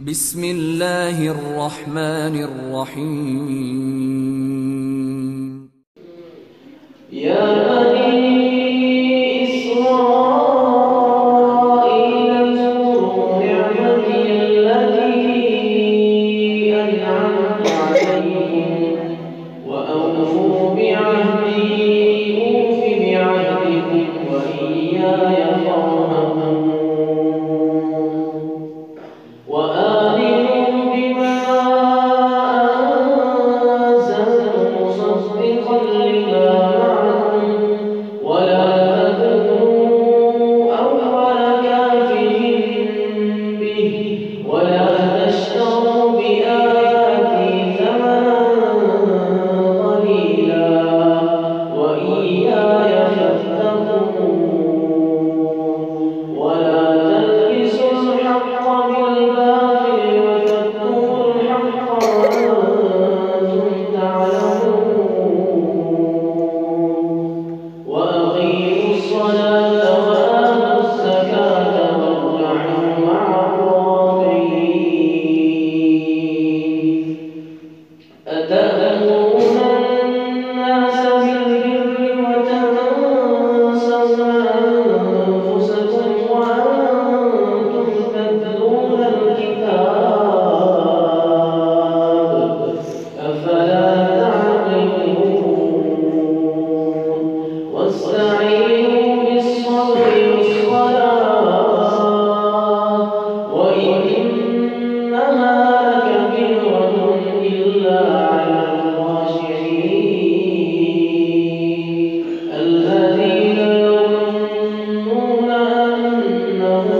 بسم الله الرحمن الرحيم. يا بني إسرائيل اذكروا نعمتي التي أنعمت عليكم وأوفوا بعهدي أوف بعهدكم وإياي فارهبون. وآمنوا بما أنزلت مصدقا لما معكم ولا تكونوا أول كافر به ولا تشتروا بآياتي ثمنا قليلا وإياي فاتقون. ولا تلبسوا الحق بالباطل وتكتموا الحق وأنتم تعلمون. وأقيموا الصلاة وآتوا الزكاة واركعوا مع الراكعين. أتأمرون الناس بالبر وتنسون أنفسكم وأنتم تتلون الكتاب أفلا تعقلون. واستعينوا بالصبر والصلاة وإنها لكبيرة إلا على الخاشعين الذين يظنون أنهم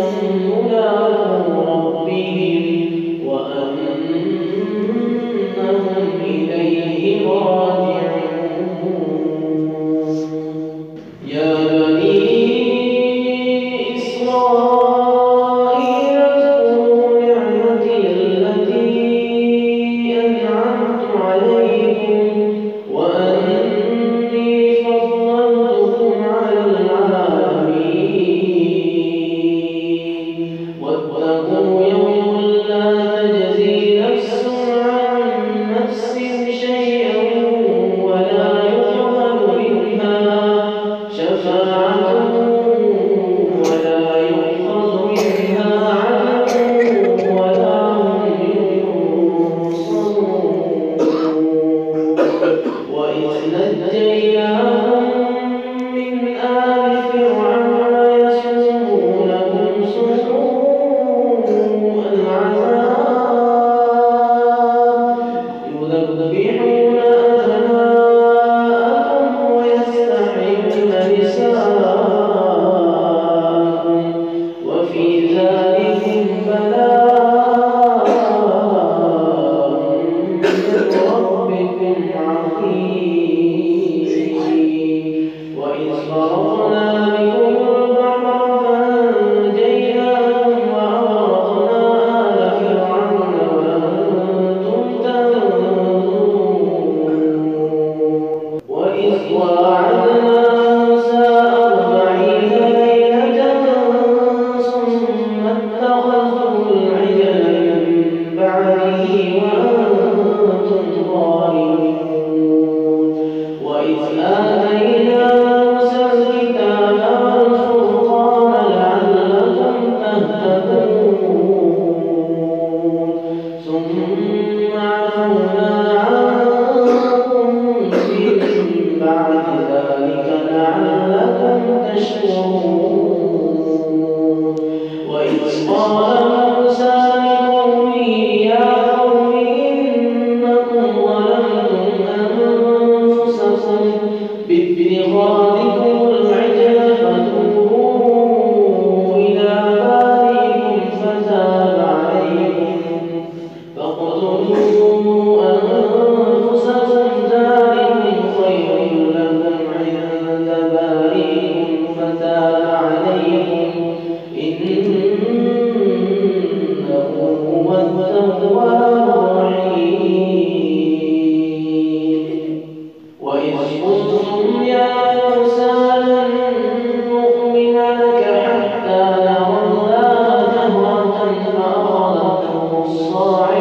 ملاقو ربهم وأنهم إليه راجعون. يا بني إسرائيل اذكروا نعمتي التي أنعمت عليكم وأني فضلتكم على العالمين. واتقوا يوما لا تجزي نفس عن نفس شيئا ولا يقبل منها شفاعة ولا يؤخذ منها عدل ولا هم ينصرون. وإذ نجيناكم من آل فرعون يسومونكم سوء العذاب يذبحون أبناءكم ويستحيون نساءكم وفي ذلكم بلاء من ربكم عظيم. وإذ فرقنا بكم البحر فأنجيناكم وأغرقنا آل فرعون وأنتم تنظرون. وإذ واعدنا موسى 40 ليلة ثم اتخذتم العجل من بعده وأنتم ظالمون. وإذ آتينا موسى الكتاب والفرقان لعلكم تهتدون. ثم عفونا عنكم من بعد ذلك لعلكم تشكرون. وإذ قال موسى لقومه يا قوم إنكم ظلمتم أنفسكم باتخاذكم العجل فتوبوا إلى بارئكم فتاب عليكم فاقتلوا أنفسكم ذلكم خير لكم عند بارئكم فتاب عليكم إنه هو التواب الرحيم. وإذ قلتم يا موسى لن نؤمن لك حتى نرى الله جهرة فأخذتكم الصاعقة